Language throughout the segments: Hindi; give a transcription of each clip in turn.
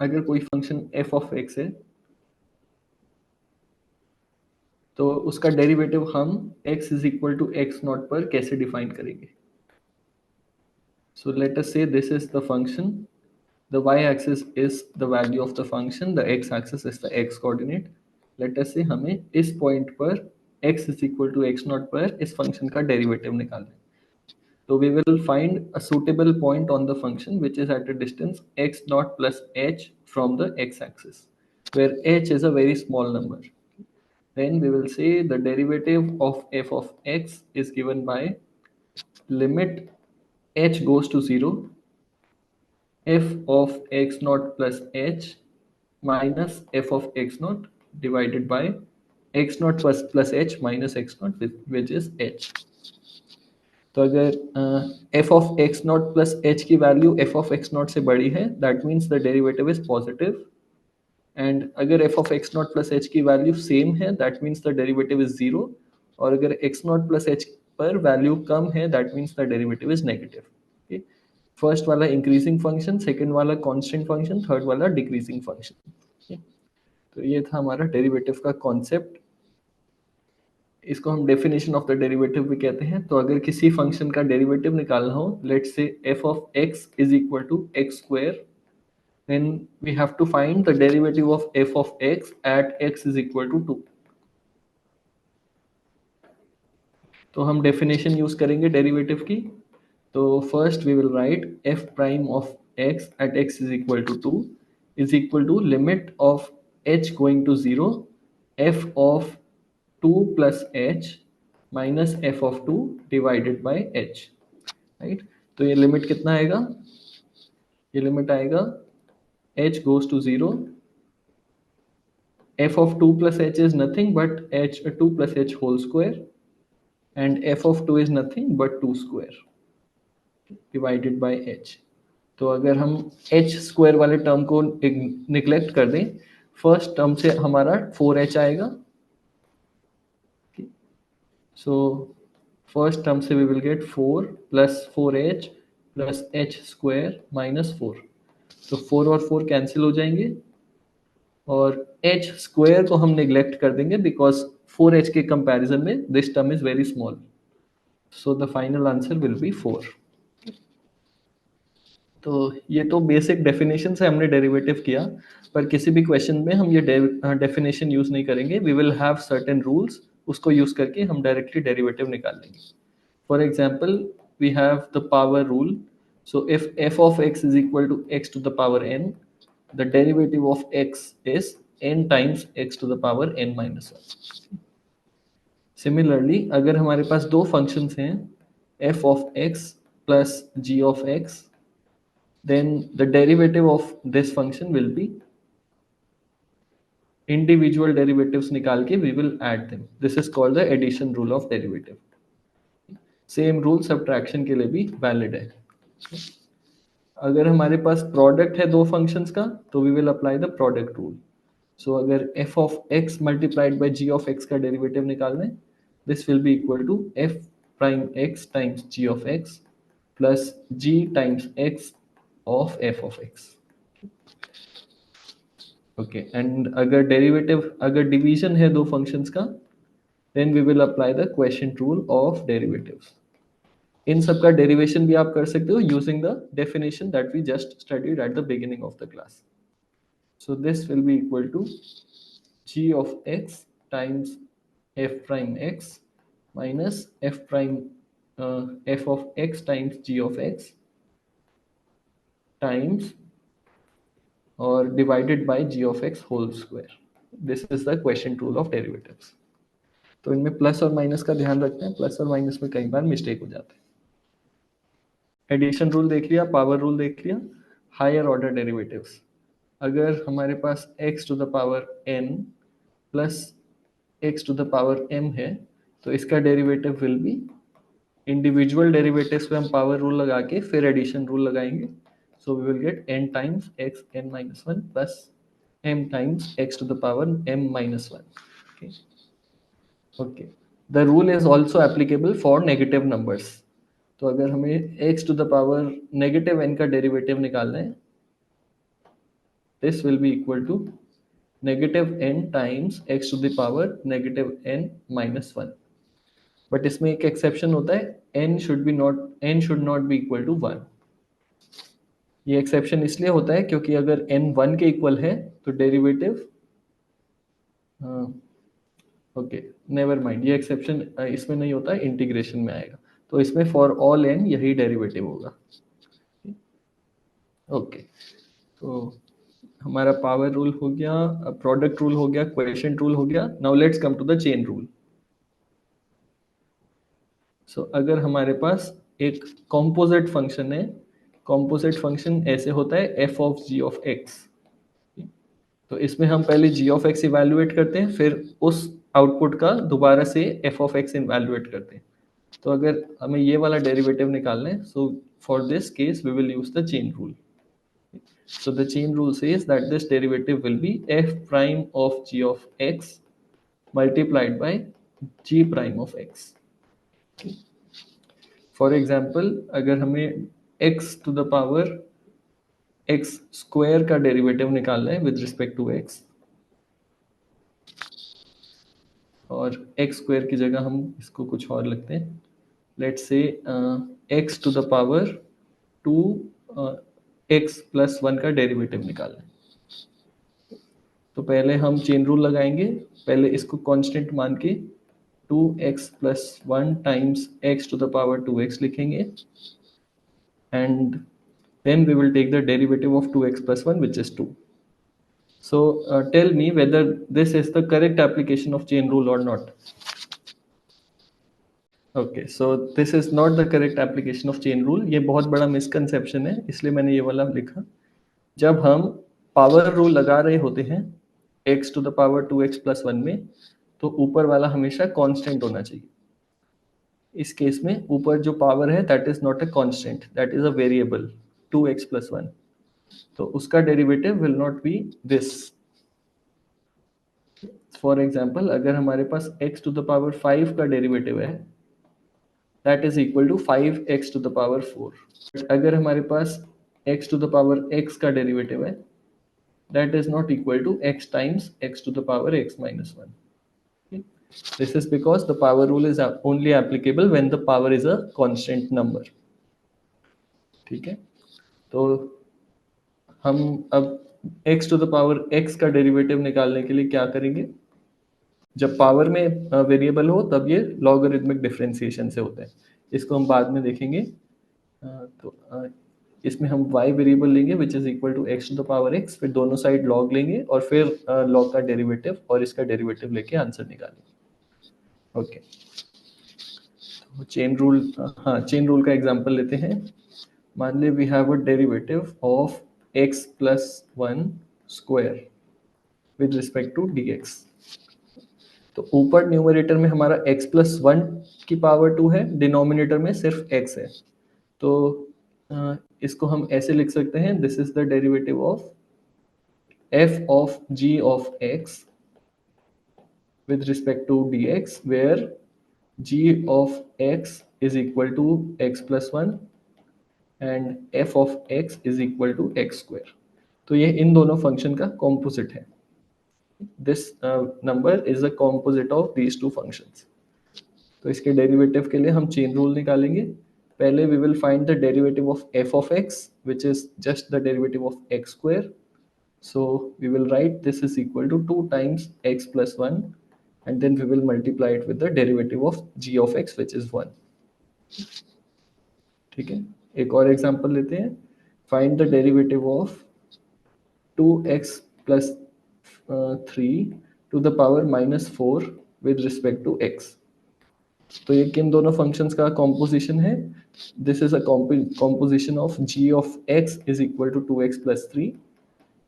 अगर कोई फंक्शन एफ ऑफ एक्स है तो उसका डेरिवेटिव हम x is equal to x naught पर कैसे डिफाइन करेंगे. So let us say this is the function. The y-axis is the value of the function. The x-axis is the x coordinate. Let us say हमें इस point पर x is equal to x naught पर इस function का derivative निकालना है. So we will find a suitable point on the function which is at a distance x naught plus h from the x-axis, where h is a very small number. Then we will say the derivative of f of x is given by limit h goes to 0 f of x naught plus h minus f of x naught divided by x naught plus h minus x naught which is h. तो अगर f of x naught plus h की value f of x naught से बड़ी है that means the derivative is positive, and अगर f of x naught plus h की वैल्यू सेम है that means the derivative is zero, और अगर x naught plus h पर वैल्यू कम है that means the derivative is negative. First वाला इंक्रीजिंग फंक्शन, सेकंड वाला कांस्टेंट फंक्शन, थर्ड वाला डिक्रीजिंग फंक्शन. तो ये था हमारा डेरिवेटिव का कॉन्सेप्ट. इसको हम डेफिनेशन ऑफ द डेरिवेटिव भी कहते हैं. तो अगर किसी फंक्शन का डेरिवेटिव निकालना हो, let's say f of x is equal to x square, then we have to find the derivative of f of x at x is equal to 2. तो हम डेफिनेशन यूज करेंगे डेरिवेटिव की. तो first we will write f prime of x at x is equal to 2 is equal to limit of h going to 0 f of 2 plus h minus f of 2 divided by h. Right, तो ये लिमिट कितना आएगा, ये लिमिट आएगा h goes to 0, f of 2 plus h is nothing but h 2 plus h whole square, and f of 2 is nothing but 2 square divided by h. तो अगर हम h स्क्वायर वाले टर्म को निग्लेक्ट कर दें, फर्स्ट टर्म से हमारा 4h आएगा. सो फर्स्ट टर्म से we will get 4 plus 4h plus h square minus 4. तो 4 और 4 कैंसिल हो जाएंगे और h स्क्वायर को हम निग्लेक्ट कर देंगे बिकॉज 4h के कंपैरिजन में this term is very small. So the final answer will be 4. तो ये तो बेसिक डेफिनेशन से हमने डेरिवेटिव किया, पर किसी भी क्वेश्चन में हम ये डेफिनेशन यूज नहीं करेंगे. We will have certain rules, उसको यूज करके हम डायरेक्टली डेरिवेटिव निकाल लेंगे. For example we have the power rule. So if f of x is equal to x to the power n, the derivative of x is n times x to the power n minus 1. Similarly अगर हमारे पास दो फंक्शंस हैं f of x plus g of x, then the derivative of this function will be individual derivatives निकाल के we will add them. This is called the addition rule of derivative. Same rule subtraction के लिए भी valid है. अगर हमारे पास प्रोडक्ट है दो फंक्शंस का तो we will apply the product rule. So अगर f of x multiplied by g of x का डेरिवेटिव निकालना है, this will be equal to f prime x times g of x plus g times x of f of x. Okay, and अगर डेरिवेटिव अगर डिवीजन है दो फंक्शंस का, then we will apply the quotient rule of derivatives. इन सब का डेरिवेशन भी आप कर सकते हो using the definition that we just studied at the beginning of the class. So this will be equal to g of x times f prime x minus f prime f of x times g of x times और divided by g of x whole square. This is the quotient rule of derivatives. तो इनमें प्लस और माइनस का ध्यान रखते हैं, प्लस और माइनस में कई बार मिस्टेक हो जाते हैं. एडिशन रूल देख लिया, पावर रूल देख लिया. हायर ऑर्डर डेरिवेटिव्स, अगर हमारे पास x to the power n plus x to the power m है तो इसका derivative will be, individual derivatives पे हम पावर रूल लगा के फिर एडिशन रूल लगाएंगे. So we will get n times x n minus 1 plus m times x to the power m minus 1. Okay. Okay. The rule is also applicable for negative numbers. तो अगर हमें x to the power negative n का डेरिवेटिव निकालना है this will be equal to negative n times x to the power negative n minus 1. But इसमें एक एक्सेप्शन होता है, n should not be equal to 1. ये एक्सेप्शन इसलिए होता है क्योंकि अगर n 1 के इक्वल है तो डेरिवेटिव, ओके नेवर माइंड, ये एक्सेप्शन इसमें नहीं होता है, इंटीग्रेशन में आएगा. तो इसमें फॉर ऑल n यही डेरिवेटिव होगा. ओके तो हमारा पावर रूल हो गया, प्रोडक्ट रूल हो गया, क्वेशंट रूल हो गया. Now let's come to the chain rule. So अगर हमारे पास एक कॉम्पोजिट फंक्शन है, कॉम्पोजिट फंक्शन ऐसे होता है f of g of x. तो इसमें हम पहले जी ऑफ एक्स इवेल्युएट करते हैं, फिर उस आउटपुट का दोबारा से एफ ऑफ एक्स इवेल्युएट करते हैं. तो अगर हमें ये वाला डेरिवेटिव निकालना है, so for this case we will use the chain rule. So the chain rule says that this derivative will be f prime of g of x multiplied by g prime of x. For example, अगर हमें x to the power x square का डेरिवेटिव निकालना है with respect to x, और x square की जगह हम इसको कुछ और लिखते हैं. Let's say x to the power 2 x plus 1 का डेरिवेटिव निकालना है. तो पहले हम चेन रूल लगाएंगे. पहले इसको कांस्टेंट मान के 2x plus 1 times x to the power 2x लिखेंगे, and then we will take the derivative of 2x plus 1, which is 2. So tell me whether this is the correct application of chain rule or not. Okay, so this is not the correct application of chain rule. ये बहुत बड़ा मिसकंसेप्शन है, इसलिए मैंने ये वाला लिखा. जब हम पावर रूल लगा रहे होते हैं x to the power 2x plus 1 में, तो ऊपर वाला हमेशा कांस्टेंट होना चाहिए. इस केस में ऊपर जो पावर है that is not a constant, that is a variable 2x plus 1. तो उसका derivative will not be this. For example, अगर हमारे पास x to the power 5 का डेरिवेटिव है, that is equal to 5x to the power 4. अगर हमारे पास x to the power x का डेरिवेटिव है, that is not equal to x times x to the power x minus 1. Okay? This is because the power rule is only applicable when the power is a constant number. ठीक है, तो हम अब x to the power x का डेरिवेटिव निकालने के लिए क्या करेंगे? जब पावर में वेरिएबल हो तब ये लॉगरिथमिक डिफरेंशिएशन से होता है. इसको हम बाद में देखेंगे. तो इसमें हम y वेरिएबल लेंगे which is equal to x to the power x, फिर दोनों साइड log लेंगे और फिर log का डेरिवेटिव और इसका डेरिवेटिव लेके आंसर निकालेंगे. ओके, तो चेन रूल, हाँ चेन रूल का एग्जांपल लेते हैं. मान ले we have a derivative of x plus 1 square with respect to dx. तो ऊपर न्यूमरेटर में हमारा x प्लस 1 की पावर 2 है, डिनोमिनेटर में सिर्फ x है. तो इसको हम ऐसे लिख सकते हैं, this is the derivative of f of g of x with respect to dx, where g of x is equal to x plus 1 and f of x is equal to x square. तो ये इन दोनों फंक्शन का कॉम्पोजिट है. This number is a composite of these two functions. तो इसके डेरिवेटिव के लिए हम चेन रूल निकालेंगे. पहले we will find the derivative of f of x, which is just the derivative of x square. So we will write this is equal to 2 times x plus 1, and then we will multiply it with the derivative of g of x, which is 1. ठीक है, एक और एग्जांपल लेते हैं. Find the derivative of 2x plus 3 to the power minus 4 with respect to x. तो ये किन दोनों फंक्शंस का कॉम्पोजिशन है? This is a composition of g of x is equal to 2x plus 3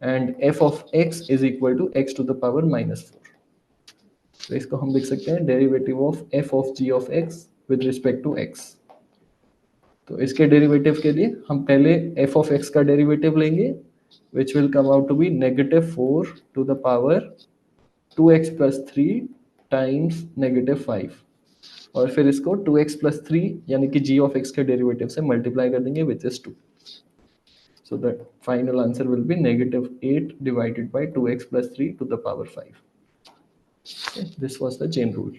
and f of x is equal to x to the power minus 4. तो इसको हम लिख सकते हैं derivative of f of g of x with respect to x. तो इसके डेरिवेटिव के लिए हम पहले f ऑफ x का डेरिवेटिव लेंगे, which will come out to be negative 4 to the power 2x plus 3 times negative 5, और फिर इसको 2x प्लस 3 यानी कि g ऑफ x के डेरिवेटिव से मल्टीप्लाई कर देंगे which is 2. So the final answer will be -8 divided by 2x plus 3 to the power 5. Okay, this was the chain rule.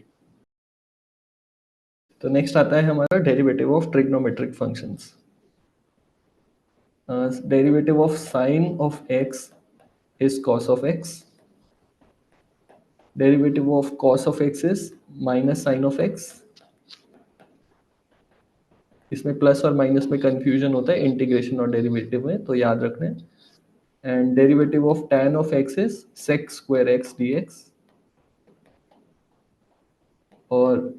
तो नेक्स्ट आता है हमारा derivative of trigonometric functions. Derivative of sine of x is cos of x. Derivative of cos of x is minus sine of x. इसमें प्लस और माइनस में कंफ्यूजन होता है इंटीग्रेशन और डेरिवेटिव में, तो याद रखना है. And derivative of tan of x is sec square x dx. और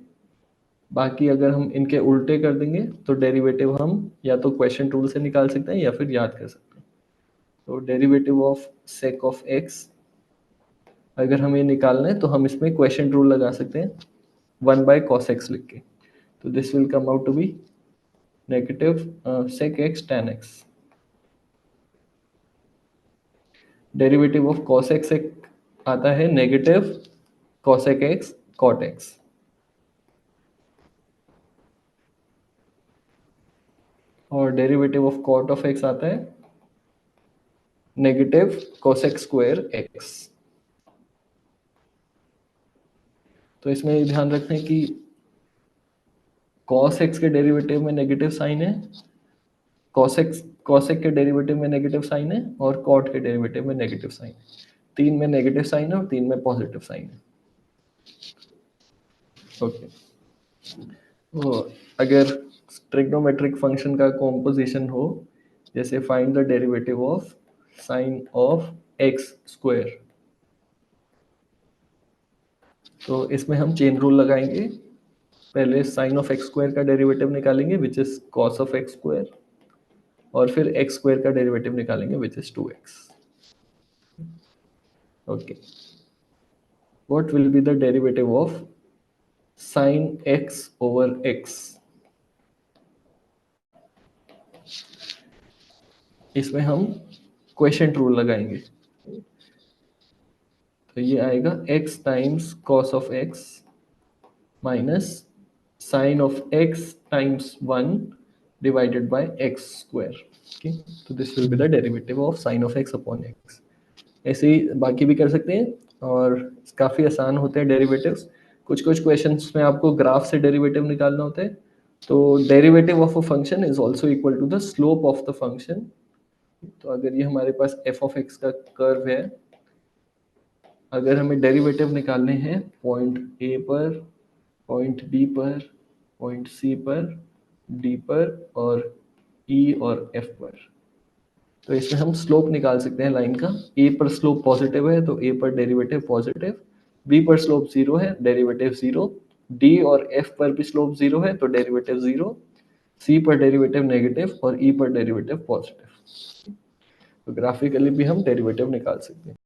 बाकी अगर हम इनके उल्टे कर देंगे तो डेरिवेटिव हम या तो क्वेश्चन रूल से निकाल सकते हैं या फिर याद कर सकते हैं. तो derivative of sec of x अगर हमें निकालना है तो हम इसमें क्वेश्चन रूल लगा सकते हैं 1 by cos x लिख के. तो this will come out to be negative sec x tan x. Derivative of cos x एक आता है negative cosec x cot x. और derivative of cot of x आता है नेगेटिव cosec स्क्वायर x. तो इसमें ये ध्यान रखना है कि cos x के डेरिवेटिव में नेगेटिव साइन है, cosec के डेरिवेटिव में नेगेटिव साइन है और cot के डेरिवेटिव में नेगेटिव साइन है. 3 में नेगेटिव साइन है और 3 में पॉजिटिव साइन है. ओके. तो अगर ट्रिग्नोमेट्रिक फंक्शन का कॉम्पोजिशन हो, जैसे find the derivative of sine of x square, तो इसमें हम चेन रूल लगाएंगे. पहले साइन ऑफ एक्स स्क्वायर का डेरिवेटिव निकालेंगे which is cos of x square, और फिर एक्स स्क्वायर का डेरिवेटिव निकालेंगे which is 2x. Okay. What will be the derivative of sign x over x? इसमें हम क्वेश्चन रूल लगाएंगे. तो ये आएगा x times cos of x minus sine of x times 1 divided by x square. Okay. तो this will be the derivative of sine of x upon x. ऐसे ही बाकी भी कर सकते हैं और काफ़ी आसान होते हैं डेरिवेटिव्स. कुछ कुछ क्वेश्चंस में आपको ग्राफ से डेरिवेटिव निकालना होता है. तो derivative of a function is also equal to the slope of the function. तो अगर ये हमारे पास f ऑफ x का कर्व है, अगर हमें डेरिवेटिव निकालने हैं पॉइंट A पर, पॉइंट B पर, पॉइंट C पर, D पर और E और F पर, तो इसमें हम स्लोप निकाल सकते हैं लाइन का. A पर स्लोप पॉजिटिव है तो A पर डेरिवेटिव पॉजिटिव, B पर स्लोप 0 है डेरिवेटिव 0, D और F पर भी स्लोप 0 है तो डेरिवेटिव 0, C पर डेरिवेटिव नेगेटिव और E पर डेरिवेटिव पॉजिटिव. तो ग्राफिकली भी हम डेरिवेटिव निकाल सकते हैं.